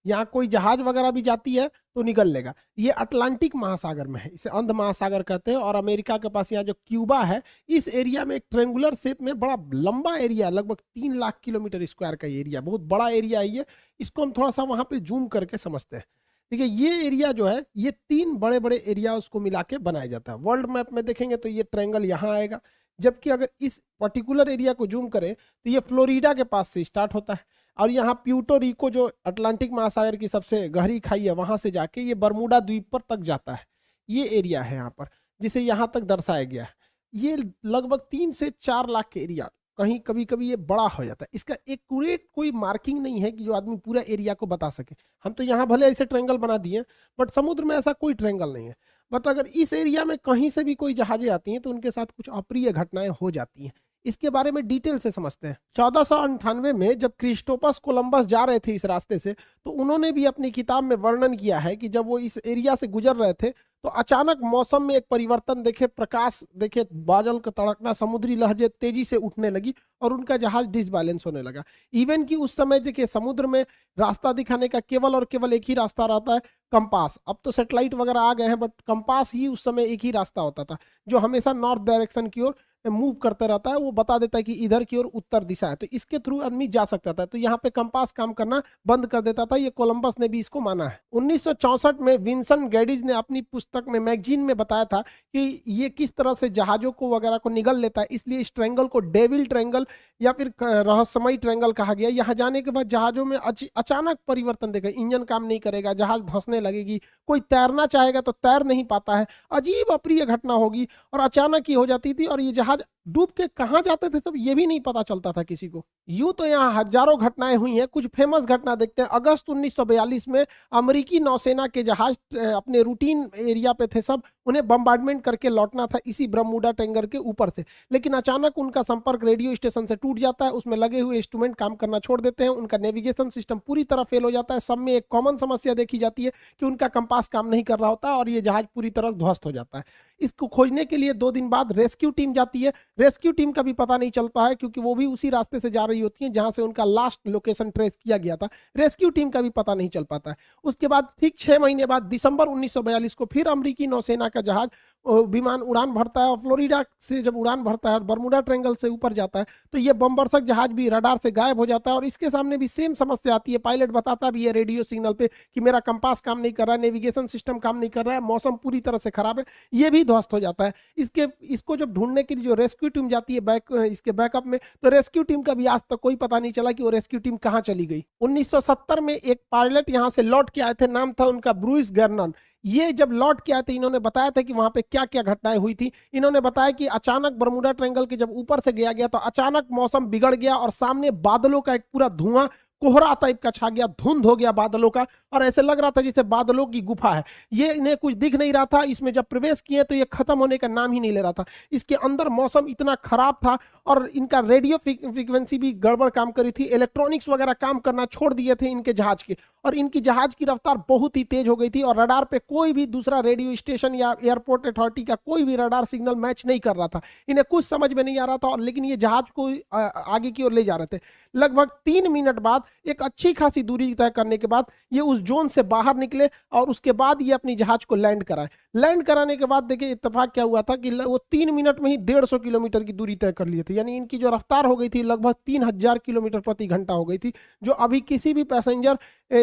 यहाँ कोई जहाज वगैरह भी जाती है तो निकल लेगा। ये अटलांटिक महासागर में है, इसे अंध महासागर कहते हैं। और अमेरिका के पास यहाँ जो क्यूबा है, इस एरिया में एक ट्रेंगुलर शेप में बड़ा लंबा एरिया, लगभग 3 लाख किलोमीटर स्क्वायर का एरिया, बहुत बड़ा एरिया है ये। इसको हम थोड़ा सा वहां पे जूम करके समझते हैं। देखिए ये एरिया जो है, ये 3 बड़े बड़े एरिया उसको मिला के बनाया जाता है। वर्ल्ड मैप में देखेंगे तो ये ट्रायंगल यहाँ आएगा, जबकि अगर इस पर्टिकुलर एरिया को जूम करें तो ये फ्लोरिडा के पास से स्टार्ट होता है, और यहाँ प्यूर्टो रिको जो अटलांटिक महासागर की सबसे गहरी खाई है वहां से जाके ये बरमूडा द्वीप पर तक जाता है। ये एरिया है यहाँ पर, जिसे यहाँ तक दर्शाया गया है। ये लगभग 3 से 4 लाख के एरिया, कहीं कभी कभी ये बड़ा हो जाता है। इसका एक्यूरेट कोई मार्किंग नहीं है कि जो आदमी पूरा एरिया को बता सके। हम तो यहाँ भले ऐसे ट्रायंगल बना दिए, बट समुद्र में ऐसा कोई ट्रायंगल नहीं है। बट अगर इस एरिया में कहीं से भी कोई जहाजें आती हैं तो उनके साथ कुछ अप्रिय घटनाएं हो जाती हैं। इसके बारे में डिटेल से समझते हैं। 1498 में जब क्रिस्टोफर कोलंबस जा रहे थे इस रास्ते से, तो उन्होंने भी अपनी किताब में वर्णन किया है कि जब वो इस एरिया से गुजर रहे थे तो अचानक मौसम में एक परिवर्तन देखे, प्रकाश देखे, बादल का तड़कना, समुद्री लहरें तेजी से उठने लगी और उनका जहाज डिसबैलेंस होने लगा। इवन कि उस समय देखिए समुद्र में रास्ता दिखाने का केवल और केवल एक ही रास्ता रहता है, कंपास। अब तो सैटेलाइट वगैरह आ गए हैं, बट कंपास ही उस समय एक ही रास्ता होता था जो हमेशा नॉर्थ डायरेक्शन की ओर मूव करता रहता है। वो बता देता है कि इधर की ओर उत्तर दिशा है, तो इसके थ्रू आदमी जा सकता था। तो यहाँ पे कंपास काम करना बंद कर देता था। ये कोलंबस ने भी इसको माना है। 1964 में विंसेंट गैडिज ने अपनी पुस्तक में, मैगजीन में बताया था कि ये किस तरह से जहाजों को वगैरह को निगल लेता है। इसलिए इस ट्रायंगल को डेविल ट्रायंगल या फिर रहस्यमय ट्रायंगल कहा गया। यहाँ जाने के बाद जहाजों में अचानक परिवर्तन देखा, इंजन काम नहीं करेगा, जहाज धंसने लगेगी, कोई तैरना चाहेगा तो तैर नहीं पाता है, अजीब अप्रिय घटना होगी और अचानक ही हो जाती थी। और ये जहाज डूब के कहां जाते थे सब ये भी नहीं पता चलता था किसी को। यूं तो यहाँ हजारों घटनाएं हुई हैं। कुछ फेमस घटना देखते हैं। अगस्त 1942 में अमेरिकी नौसेना के जहाज अपने रूटीन एरिया पे थे सब, उन्हें बम्बार्डमेंट करके लौटना था इसी बरमूडा ट्रायंगल के ऊपर से। लेकिन अचानक उनका संपर्क रेडियो स्टेशन से टूट जाता है, उसमें लगे हुए इंस्ट्रूमेंट काम करना छोड़ देते हैं, उनका नेविगेशन सिस्टम पूरी तरह फेल हो जाता है। सब में एक कॉमन समस्या देखी जाती है कि उनका कंपास काम नहीं कर रहा होता और ये जहाज पूरी तरह ध्वस्त हो जाता है। इसको खोजने के लिए 2 दिन बाद रेस्क्यू टीम जाती है। रेस्क्यू टीम का भी पता नहीं चलता है क्योंकि वो भी उसी रास्ते से जा रही होती है जहां से उनका लास्ट लोकेशन ट्रेस किया गया था। रेस्क्यू टीम का भी पता नहीं चल पाता है। उसके बाद ठीक 6 महीने बाद दिसंबर 1942 को फिर अमेरिकी नौसेना का जहाज विमान उड़ान भरता है और फ्लोरिडा से जब उड़ान भरता है बरमूडा ट्रायंगल से ऊपर जाता है तो ये बमबरसक जहाज भी रडार से गायब हो जाता है। और इसके सामने भी सेम समस्या आती है। पायलट बताता भी है रेडियो सिग्नल पे कि मेरा कंपास काम नहीं कर रहा है, नेविगेशन सिस्टम काम नहीं कर रहा है, मौसम पूरी तरह से खराब है। ये भी ध्वस्त हो जाता है। इसको जब ढूंढने के लिए जो रेस्क्यू टीम जाती है इसके बैकअप में, तो रेस्क्यू टीम का भी आज तक कोई पता नहीं चला कि वो रेस्क्यू टीम कहां चली गई। 1970 में एक पायलट यहां से लौट के आए थे, नाम था उनका ब्रूइस गर्नन। ये जब लौट के आए थे इन्होंने बताया था कि वहां पे क्या क्या घटनाएं हुई थी। इन्होंने बताया कि अचानक बरमूडा ट्रायंगल के जब ऊपर से गया तो अचानक मौसम बिगड़ गया और सामने बादलों का एक पूरा धुआं, कोहरा टाइप का छा गया, धुंध हो गया बादलों का, और ऐसे लग रहा था जैसे बादलों की गुफा है। ये इन्हें कुछ दिख नहीं रहा था। इसमें जब प्रवेश किए तो ये खत्म होने का नाम ही नहीं ले रहा था। इसके अंदर मौसम इतना खराब था और इनका रेडियो फ्रीक्वेंसी भी गड़बड़ काम करी थी, इलेक्ट्रॉनिक्स वगैरह काम करना छोड़ दिए थे इनके जहाज के, और इनकी जहाज की रफ्तार बहुत ही तेज हो गई थी और रडार पे कोई भी दूसरा रेडियो स्टेशन या एयरपोर्ट अथॉरिटी का कोई भी रडार सिग्नल मैच नहीं कर रहा था। इन्हें कुछ समझ में नहीं आ रहा था, और लेकिन ये जहाज को आगे की ओर ले जा रहे थे। लगभग 3 मिनट बाद, एक अच्छी खासी दूरी तय करने के बाद ये उस जोन से बाहर निकले और उसके बाद ये अपनी जहाज को लैंड कराए। लैंड कराने के बाद देखिए इत्तेफाक क्या हुआ था कि वो 3 मिनट में ही 150 किलोमीटर की दूरी तय कर लिए थे। यानी इनकी जो रफ्तार हो गई थी लगभग 3000 किलोमीटर प्रति घंटा हो गई थी, जो अभी किसी भी पैसेंजर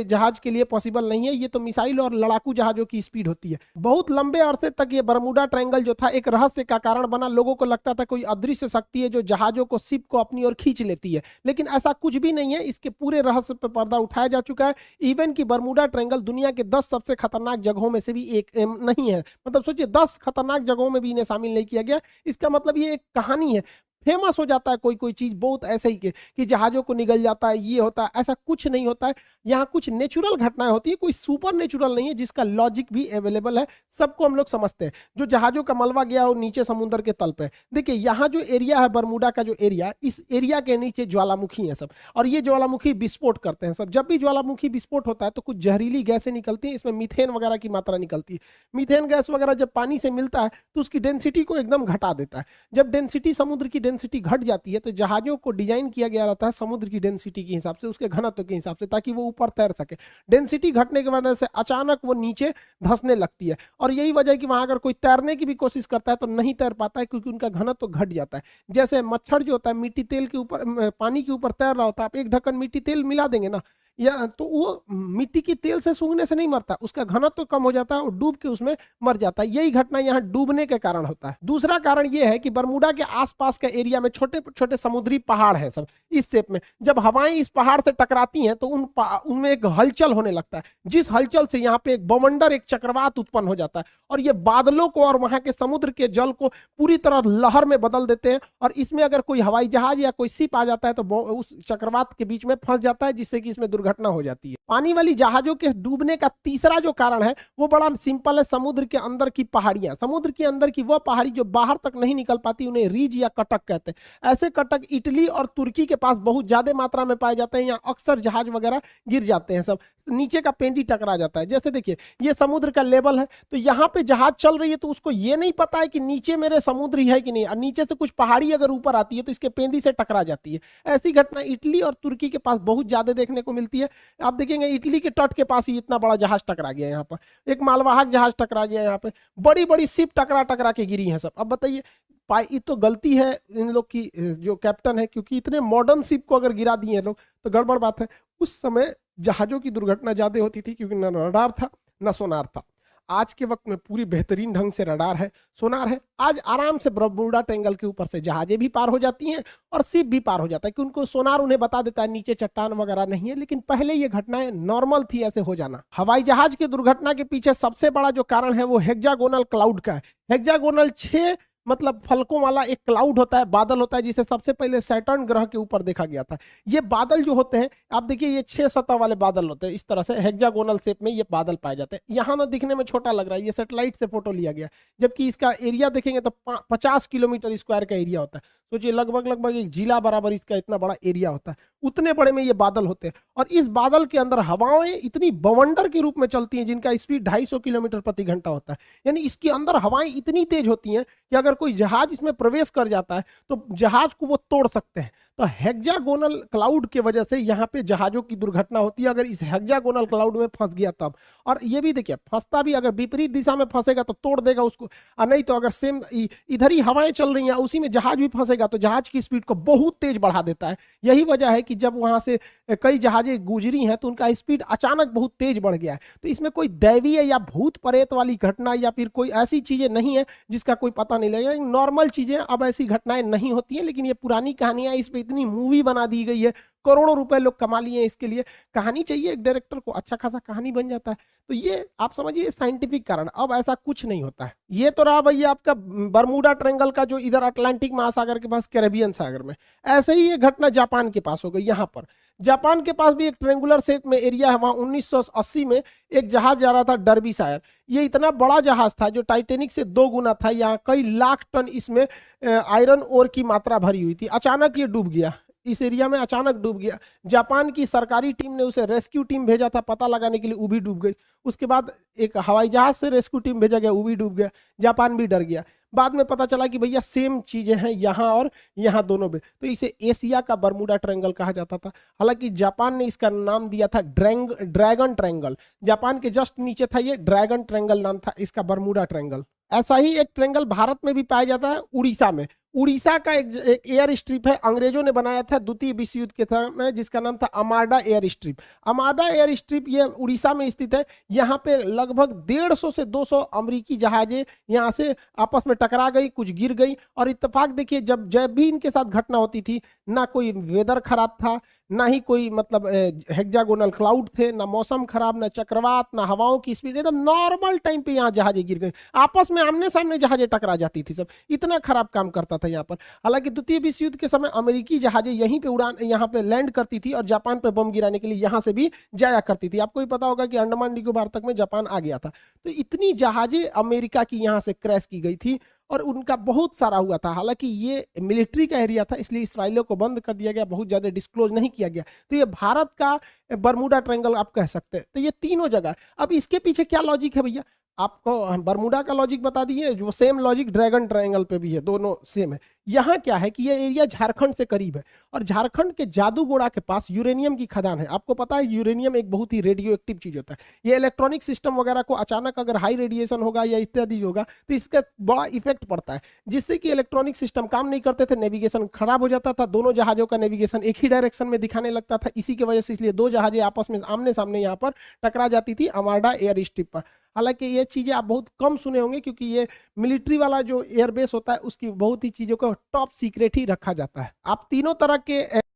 जहाज के लिए पॉसिबल नहीं है। ये तो मिसाइल और लड़ाकू जहाजों की स्पीड होती है। बहुत लंबे अरसे तक ये बरमूडा ट्रायंगल जो था एक रहस्य का कारण बना। लोगों को लगता था कोई अदृश्य शक्ति है जो जहाजों को, शिप को अपनी ओर खींच लेती है, लेकिन ऐसा कुछ भी नहीं है। इसके पूरे रहस्य पर पर्दा उठाया जा चुका है। इवन की बरमूडा ट्रायंगल दुनिया के 10 सबसे खतरनाक जगहों में से भी एक नहीं है। मतलब सोचिए 10 खतरनाक जगहों में भी इन्हें शामिल नहीं किया गया। इसका मतलब ये एक कहानी है। फेमस हो जाता है कोई चीज बहुत ऐसे ही कि जहाजों को निगल जाता है, ये होता है, ऐसा कुछ नहीं होता है। यहाँ कुछ नेचुरल घटनाएं होती है, कोई सुपर नेचुरल नहीं है जिसका लॉजिक भी अवेलेबल है। सबको हम लोग समझते हैं। जो जहाजों का मलबा गया वो नीचे समुद्र के तल पे, देखिए यहाँ जो एरिया है बरमूडा का जो एरिया, इस एरिया के नीचे ज्वालामुखी है सब, और ये ज्वालामुखी विस्फोट करते हैं सब। जब भी ज्वालामुखी विस्फोट होता है तो कुछ जहरीली गैसें निकलती हैं, इसमें मीथेन वगैरह की मात्रा निकलती है। मीथेन गैस वगैरह जब पानी से मिलता है तो उसकी डेंसिटी को एकदम घटा देता है। जब डेंसिटी, समुद्र की डेंसिटी घट जाती है तो जहाजों को डिजाइन किया गया रहता है समुद्र की डेंसिटी के हिसाब से, उसके घनत्व के हिसाब से, ताकि वो ऊपर तैर सके। डेंसिटी घटने की वजह से अचानक वो नीचे धंसने लगती है, और यही वजह है कि वहां अगर कोई तैरने की भी कोशिश करता है तो नहीं तैर पाता है, क्योंकि उनका घनत्व घट जाता है। जैसे मच्छर जो होता है मिट्टी तेल के ऊपर, पानी के ऊपर तैर रहा होता है, आप एक ढक्कन मिट्टी तेल मिला देंगे ना, या तो वो मिट्टी की तेल से सूंघने से नहीं मरता, उसका घनत्व तो कम हो जाता है और डूब के उसमें मर जाता है। यही घटना यहाँ डूबने के कारण होता है। दूसरा कारण यह है कि बरमूडा के आसपास के एरिया में छोटे छोटे समुद्री पहाड़ हैं सब इस शेप में। जब हवाएं इस पहाड़ से टकराती हैं तो उनमें एक हलचल होने लगता है, जिस हलचल से यहाँ पे एक बवंडर, एक चक्रवात उत्पन्न हो जाता है, और ये बादलों को और वहां के समुद्र के जल को पूरी तरह लहर में बदल देते हैं। और इसमें अगर कोई हवाई जहाज या कोई शिप आ जाता है तो उस चक्रवात के बीच में फंस जाता है, जिससे कि इसमें दुर्घटना हो जाती है। पानी वाली जहाजों के डूबने का तीसरा जो कारण है वो बड़ा सिंपल है, समुद्र के अंदर की पहाड़ियां। समुद्र के अंदर की वह पहाड़ी जो बाहर तक नहीं निकल पाती, उन्हें रीज या कटक कहते हैं। ऐसे कटक इटली और तुर्की के पास बहुत ज्यादा मात्रा में पाए जाते हैं। यहाँ अक्सर जहाज वगैरह गिर जाते हैं, सब नीचे का पेंदी टकरा जाता है। जैसे देखिए ये समुद्र का लेवल है, तो यहाँ पे जहाज चल रही है तो उसको ये नहीं पता है कि नीचे मेरे समुद्र ही है कि नहीं, और नीचे से कुछ पहाड़ी अगर ऊपर आती है तो इसके पेंदी से टकरा जाती है। ऐसी घटना इटली और तुर्की के पास बहुत ज्यादा देखने को मिलती है। आप देखेंगे इटली के तट के पास ही इतना बड़ा जहाज टकरा गया, यहाँ पर एक मालवाहक जहाज टकरा गया, यहाँ पे बड़ी बड़ी शिप टकरा टकरा के गिरी है सब। अब बताइए ये तो गलती है इन लोग की, जो कैप्टन है, क्योंकि इतने मॉडर्न शिप को अगर गिरा दिए लोग तो गड़बड़ बात है। उस समय जहाजों की दुर्घटना ज्यादा होती थी, क्योंकि न रडार था न सोनार था। आज के वक्त में पूरी बेहतरीन ढंग से रडार है, सोनार है। आज आराम से बरमूडा ट्रायंगल के ऊपर से जहाजें भी पार हो जाती हैं और शिप भी पार हो जाता है, कि उनको सोनार उन्हें बता देता है नीचे चट्टान वगैरह नहीं है। लेकिन पहले ये घटनाएं नॉर्मल थी ऐसे हो जाना। हवाई जहाज की दुर्घटना के पीछे सबसे बड़ा जो कारण है वो हेक्सागोनल क्लाउड का है। हेक्सागोनल 6 मतलब फलकों वाला एक क्लाउड होता है, बादल होता है, जिसे सबसे पहले सैटर्न ग्रह के ऊपर देखा गया था। ये बादल जो होते हैं, आप देखिए ये 6 सतह वाले बादल होते हैं, इस तरह से हेक्सागोनल शेप में ये बादल पाए जाते हैं। यहाँ ना दिखने में छोटा लग रहा है, ये सैटेलाइट से फोटो लिया गया, जबकि इसका एरिया देखेंगे तो 50 किलोमीटर स्क्वायर का एरिया होता है। सोचिए लगभग एक जिला बराबर इसका इतना बड़ा एरिया होता है, उतने बड़े में ये बादल होते हैं। और इस बादल के अंदर हवाएं इतनी बवंडर के रूप में चलती हैं, जिनका स्पीड 250 किलोमीटर प्रति घंटा होता है। यानी इसके अंदर हवाएं इतनी तेज होती हैं कि अगर कोई जहाज इसमें प्रवेश कर जाता है तो जहाज को वो तोड़ सकते हैं। तो हेक्सागोनल क्लाउड की वजह से यहाँ पे जहाजों की दुर्घटना होती है, अगर इस हेक्सागोनल क्लाउड में फंस गया तब। और ये भी देखिए फंसता भी, अगर विपरीत दिशा में फंसेगा तो तोड़ देगा उसको, और नहीं तो अगर सेम इधर ही हवाएं चल रही हैं उसी में जहाज भी फंसेगा तो जहाज की स्पीड को बहुत तेज बढ़ा देता है। यही वजह है कि जब वहां से कई जहाजें गुजरी हैं तो उनका स्पीड अचानक बहुत तेज बढ़ गया है। तो इसमें कोई दैवीय या भूत प्रेत वाली घटना या फिर कोई ऐसी चीजें नहीं है जिसका कोई पता नहीं लगेगा। नॉर्मल चीजें, अब ऐसी घटनाएं नहीं होती हैं, लेकिन ये पुरानी कहानियां, इस पे इतनी मूवी बना दी गई है, करोड़ों रुपए लोग कमा लिए इसके लिए। कहानी चाहिए एक डायरेक्टर को, अच्छा खासा कहानी बन जाता है। तो ये आप समझिए साइंटिफिक कारण। अब ऐसा कुछ नहीं होता है। ये तो रहा भैया आपका बरमूडा ट्रायंगल का, जो इधर अटलांटिक महासागर के पास कैरेबियन सागर में। ऐसे ही ये घटना जापान के पास हो गई। यहाँ पर जापान के पास भी एक ट्रेंगुलर शेप में एरिया है, वहां 1980 में एक जहाज जा रहा था डर्बीशायर। ये इतना बड़ा जहाज था जो टाइटेनिक से 2 गुना था। यहाँ कई लाख टन इसमें आयरन ओर की मात्रा भरी हुई थी। अचानक ये डूब गया, इस एरिया में अचानक डूब गया। जापान की सरकारी टीम ने उसे रेस्क्यू टीम भेजा था पता लगाने के लिए, वो भी डूब गई। उसके बाद एक हवाई जहाज से रेस्क्यू टीम भेजा गया, वो भी डूब गया। जापान भी डर गया। बाद में पता चला कि भैया सेम चीजें हैं यहाँ और यहाँ दोनों में, तो इसे एशिया का बरमूडा ट्रायंगल कहा जाता था। हालांकि जापान ने इसका नाम दिया था ड्रैगन ट्रायंगल। जापान के जस्ट नीचे था ये, ड्रैगन ट्रायंगल नाम था इसका, बरमूडा ट्रायंगल। ऐसा ही एक ट्रायंगल भारत में भी पाया जाता है, उड़ीसा में। उड़ीसा का एक एयर स्ट्रिप है, अंग्रेजों ने बनाया था द्वितीय विश्व युद्ध के समय, जिसका नाम था अमाडा एयर स्ट्रिप। अमाडा एयर स्ट्रिप ये उड़ीसा में स्थित है। यहाँ पे लगभग 150 से 200 अमेरिकी जहाजें यहाँ से आपस में टकरा गई, कुछ गिर गई। और इत्तेफाक देखिए, जब भी इनके साथ घटना होती थी, ना कोई वेदर खराब था, ना ही कोई मतलब हेक्सागोनल क्लाउड थे, ना मौसम खराब, ना चक्रवात, ना हवाओं की स्पीड, एकदम नॉर्मल टाइम पे यहाँ जहाजें गिर गई। आपस में आमने सामने जहाजें टकरा जाती थी सब, इतना खराब काम करता था यहाँ पर। हालांकि द्वितीय विश्व युद्ध के समय अमेरिकी जहाजें यहीं पे यहाँ पे लैंड करती थी और जापान पे बम गिराने के लिए यहाँ से भी जाया करती थी। आपको भी पता होगा कि अंडमान निकोबार तक में जापान आ गया था। तो इतनी जहाजें अमेरिका की यहाँ से क्रैश की गई थी और उनका बहुत सारा हुआ था। हालांकि ये मिलिट्री का एरिया था, इसलिए इस फाइलों को बंद कर दिया गया, बहुत ज्यादा डिस्क्लोज नहीं किया गया। तो ये भारत का बरमूडा ट्रायंगल आप कह सकते हैं। तो ये तीनों जगह। अब इसके पीछे क्या लॉजिक है भैया? आपको बर्मुडा का लॉजिक बता दिए, जो सेम लॉजिक ड्रैगन ट्रायंगल पे भी है, दोनों सेम है। यहाँ क्या है कि ये एरिया झारखंड से करीब है और झारखंड के जादूगोड़ा के पास यूरेनियम की खदान है। आपको पता है यूरेनियम एक बहुत ही रेडियो एक्टिव चीज होता है। ये इलेक्ट्रॉनिक सिस्टम वगैरह को अचानक अगर हाई रेडिएशन होगा या इत्यादि होगा तो इसका बड़ा इफेक्ट पड़ता है, जिससे कि इलेक्ट्रॉनिक सिस्टम काम नहीं करते थे, नेविगेशन खराब हो जाता था, दोनों जहाजों का नेविगेशन एक ही डायरेक्शन में दिखाने लगता था। इसी की वजह से इसलिए दो जहाजें आपस में आमने सामने यहाँ पर टकरा जाती थी अमार्डा एयर स्ट्रिप पर। हालांकि ये चीजें आप बहुत कम सुने होंगे, क्योंकि ये मिलिट्री वाला जो एयरबेस होता है उसकी बहुत ही चीजों को टॉप सीक्रेट ही रखा जाता है। आप तीनों तरह के